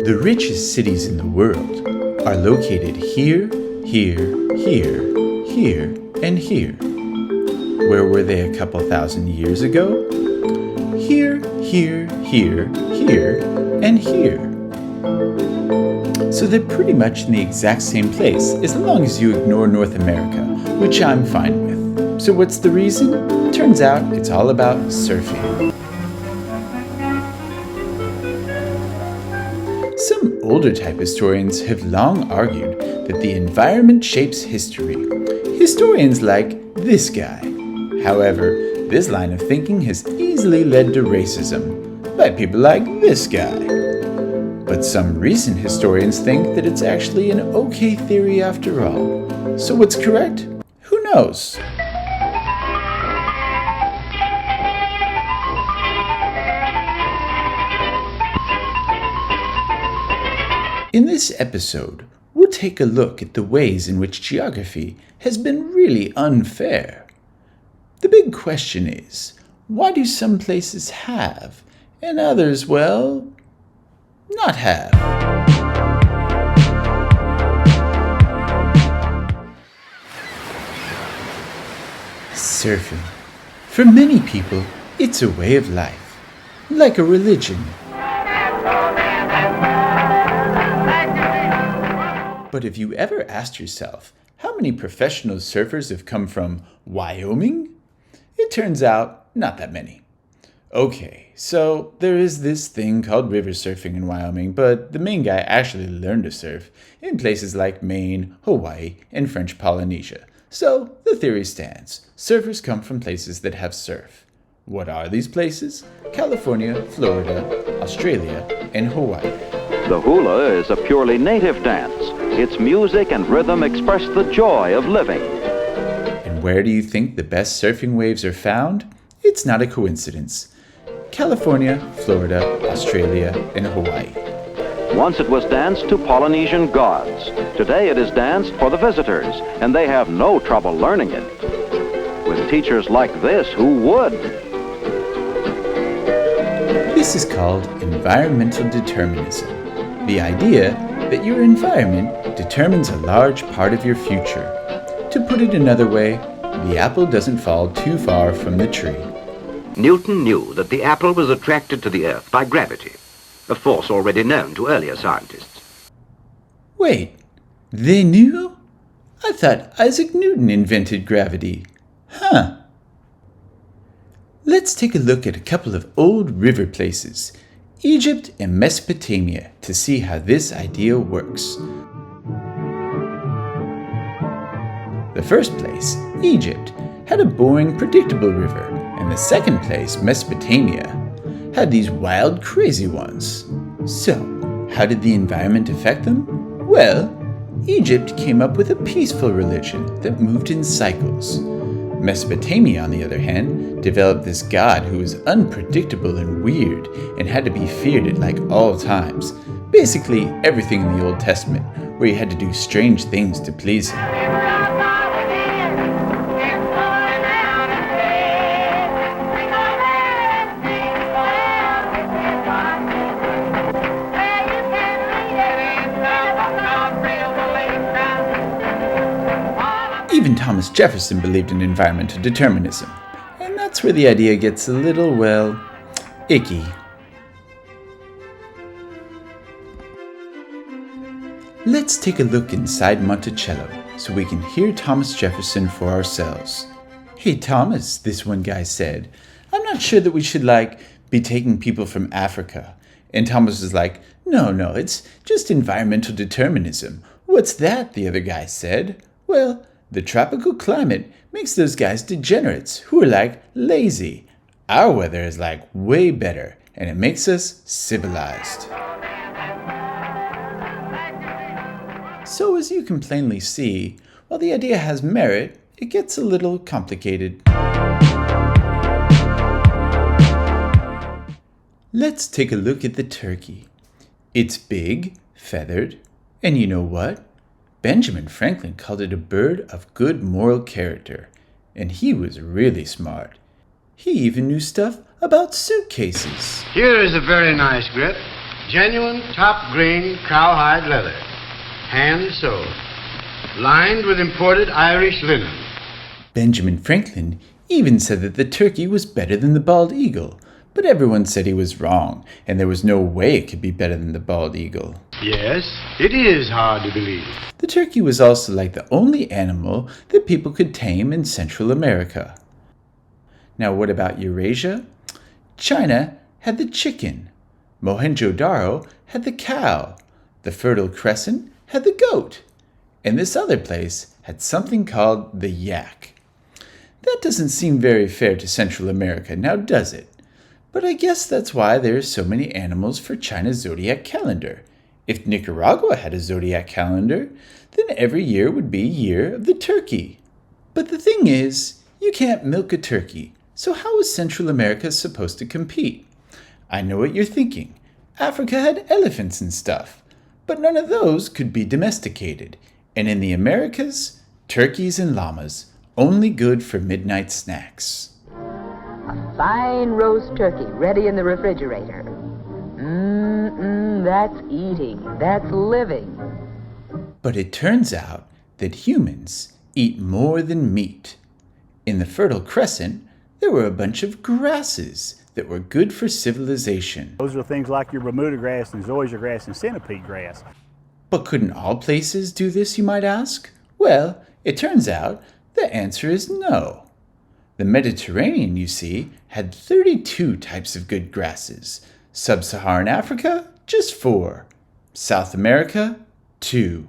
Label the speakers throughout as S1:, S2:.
S1: The richest cities in the world are located here, here, here, here, and here. Where were they a couple thousand years ago? Here, here, here, here, and here. So they're pretty much in the exact same place as long as you ignore North America, which I'm fine with. So what's the reason? Turns out it's all about surfing. Some older type historians have long argued that the environment shapes history. Historians like this guy. However, this line of thinking has easily led to racism by people like this guy. But some recent historians think that it's actually an okay theory after all. So what's correct? Who knows? In this episode, we'll take a look at the ways in which geography has been really unfair. The big question is, why do some places have, and others, well, not have? Surfing. For many people, it's a way of life, like a religion. But have you ever asked yourself how many professional surfers have come from Wyoming? It turns out not that many. Okay, so there is this thing called river surfing in Wyoming, but the main guy actually learned to surf in places like Maine, Hawaii, and French Polynesia. So the theory stands. Surfers come from places that have surf. What are these places? California, Florida, Australia, and Hawaii.
S2: The hula is a purely native dance. Its music and rhythm express the joy of living.
S1: And where do you think the best surfing waves are found? It's not a coincidence. California, Florida, Australia, and Hawaii.
S2: Once it was danced to Polynesian gods. Today it is danced for the visitors, and they have no trouble learning it. With teachers like this, who would?
S1: This is called environmental determinism. The idea that your environment determines a large part of your future. To put it another way, the apple doesn't fall too far from the tree.
S3: Newton knew that the apple was attracted to the Earth by gravity, a force already known to earlier scientists.
S1: Wait, they knew? I thought Isaac Newton invented gravity. Huh. Let's take a look at a couple of old river places, Egypt and Mesopotamia, to see how this idea works. The first place, Egypt, had a boring, predictable river, and the second place, Mesopotamia, had these wild, crazy ones. So, how did the environment affect them? Well, Egypt came up with a peaceful religion that moved in cycles. Mesopotamia, on the other hand, developed this god who was unpredictable and weird and had to be feared at like all times. Basically everything in the Old Testament, where you had to do strange things to please him. Even Thomas Jefferson believed in environmental determinism, and that's where the idea gets a little, well, icky. Let's take a look inside Monticello so we can hear Thomas Jefferson for ourselves. "Hey Thomas," this one guy said, "I'm not sure that we should, be taking people from Africa." And Thomas was like, No, it's just environmental determinism." "What's that?" the other guy said. "Well, the tropical climate makes those guys degenerates who are lazy. Our weather is way better, and it makes us civilized." So as you can plainly see, while the idea has merit, it gets a little complicated. Let's take a look at the turkey. It's big, feathered, and you know what? Benjamin Franklin called it a bird of good moral character, and he was really smart. He even knew stuff about suitcases.
S4: Here is a very nice grip. Genuine top-grain cowhide leather, hand-sewed, lined with imported Irish linen.
S1: Benjamin Franklin even said that the turkey was better than the bald eagle, but everyone said he was wrong, and there was no way it could be better than the bald eagle.
S4: Yes, it is hard to believe.
S1: The turkey was also like the only animal that people could tame in Central America. Now what about Eurasia? China had the chicken. Mohenjo-Daro had the cow. The Fertile Crescent had the goat. And this other place had something called the yak. That doesn't seem very fair to Central America, now does it? But I guess that's why there are so many animals for China's zodiac calendar. If Nicaragua had a zodiac calendar, then every year would be Year of the Turkey. But the thing is, you can't milk a turkey, so how is Central America supposed to compete? I know what you're thinking. Africa had elephants and stuff, but none of those could be domesticated. And in the Americas, turkeys and llamas, only good for midnight snacks.
S5: A fine roast turkey ready in the refrigerator. That's eating. That's living.
S1: But it turns out that humans eat more than meat. In the Fertile Crescent, there were a bunch of grasses that were good for civilization.
S6: Those are things like your Bermuda grass and zoysia grass and centipede grass.
S1: But couldn't all places do this, you might ask? Well, it turns out the answer is no. The Mediterranean, you see, had 32 types of good grasses. Sub-Saharan Africa, just 4. South America, 2.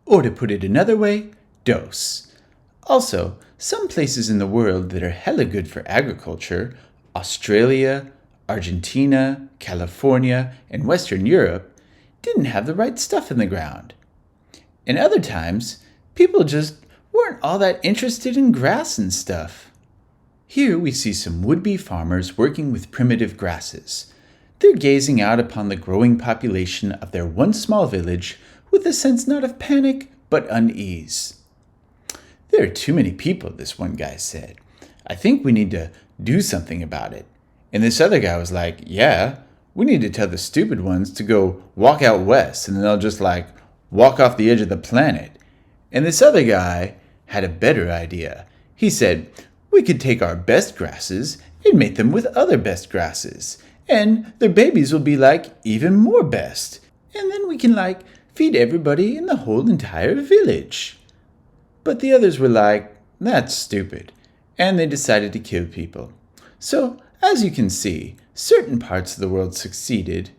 S1: Or to put it another way, dos. Also, some places in the world that are hella good for agriculture, Australia, Argentina, California, and Western Europe, didn't have the right stuff in the ground. And other times, people just weren't all that interested in grass and stuff. Here we see some would-be farmers working with primitive grasses. They're gazing out upon the growing population of their once small village with a sense not of panic, but unease. There are too many people, this one guy said. I think we need to do something about it. And this other guy was like, yeah, we need to tell the stupid ones to go walk out west, and then they'll just walk off the edge of the planet. And this other guy had a better idea. He said, we could take our best grasses and mate them with other best grasses. And their babies will be even more best. And then we can feed everybody in the whole entire village. But the others were like, that's stupid. And they decided to kill people. So, as you can see, certain parts of the world succeeded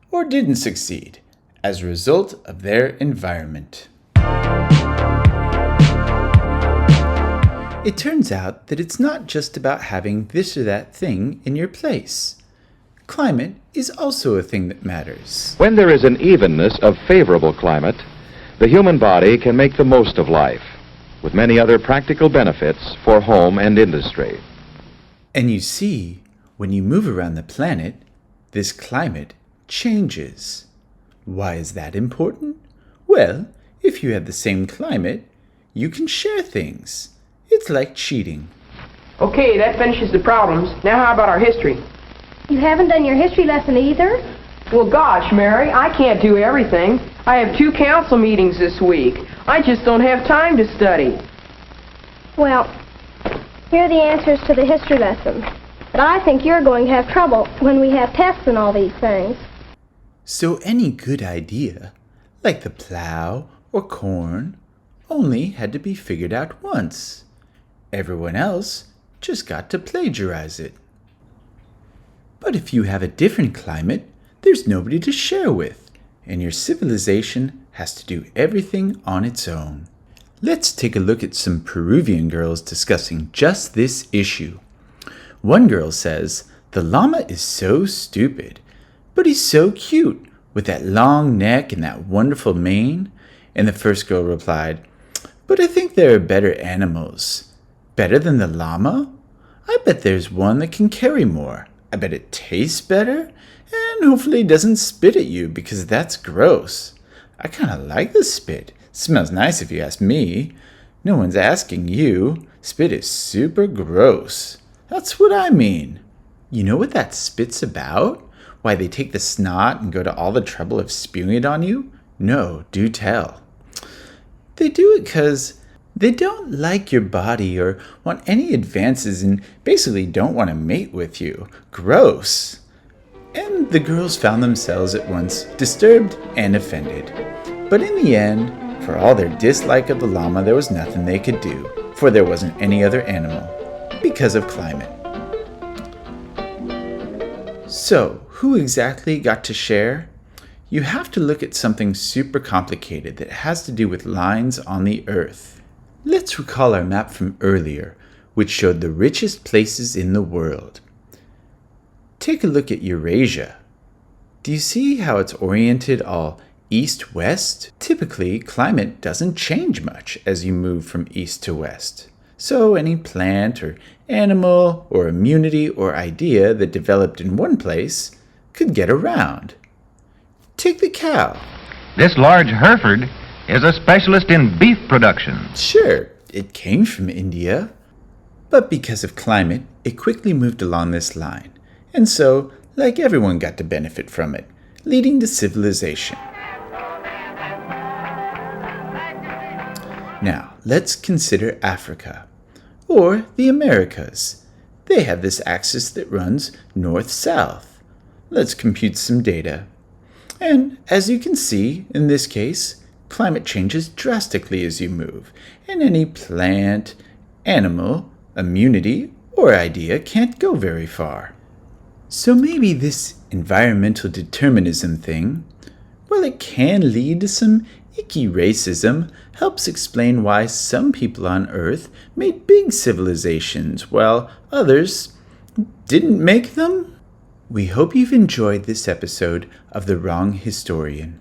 S1: or didn't succeed as a result of their environment. It turns out that it's not just about having this or that thing in your place. Climate is also a thing that matters.
S7: When there is an evenness of favorable climate, the human body can make the most of life, with many other practical benefits for home and industry.
S1: And you see, when you move around the planet, this climate changes. Why is that important? Well, if you have the same climate, you can share things. It's like cheating.
S8: Okay, that finishes the problems. Now how about our history?
S9: You haven't done your history lesson either?
S8: Well, gosh, Mary, I can't do everything. I have 2 council meetings this week. I just don't have time to study.
S9: Well, here are the answers to the history lesson. But I think you're going to have trouble when we have tests and all these things.
S1: So any good idea, like the plow or corn, only had to be figured out once. Everyone else just got to plagiarize it. But if you have a different climate, there's nobody to share with, and your civilization has to do everything on its own. Let's take a look at some Peruvian girls discussing just this issue. One girl says, the llama is so stupid, but he's so cute with that long neck and that wonderful mane. And the first girl replied, but I think there are better animals. Better than the llama? I bet there's one that can carry more. I bet it tastes better, and hopefully it doesn't spit at you because that's gross. I kind of like the spit. It smells nice if you ask me. No one's asking you. Spit is super gross. That's what I mean. You know what that spit's about? Why they take the snot and go to all the trouble of spewing it on you? No, do tell. They do it because they don't like your body or want any advances and basically don't want to mate with you. Gross. And the girls found themselves at once disturbed and offended. But in the end, for all their dislike of the llama, there was nothing they could do, for there wasn't any other animal, because of climate. So, who exactly got to share? You have to look at something super complicated that has to do with lines on the Earth. Let's recall our map from earlier, which showed the richest places in the world. Take a look at Eurasia. Do you see how it's oriented all east-west? Typically, climate doesn't change much as you move from east to west. So any plant or animal or immunity or idea that developed in one place could get around. Take the cow.
S10: This large Hereford is a specialist in beef production.
S1: Sure, it came from India, but because of climate, it quickly moved along this line. And so, like everyone got to benefit from it, leading to civilization. Now, let's consider Africa, or the Americas. They have this axis that runs north-south. Let's compute some data. And as you can see, in this case, climate changes drastically as you move, and any plant, animal, immunity, or idea can't go very far. So maybe this environmental determinism thing, well, it can lead to some icky racism, helps explain why some people on Earth made big civilizations while others didn't make them. We hope you've enjoyed this episode of The Wrong Historian.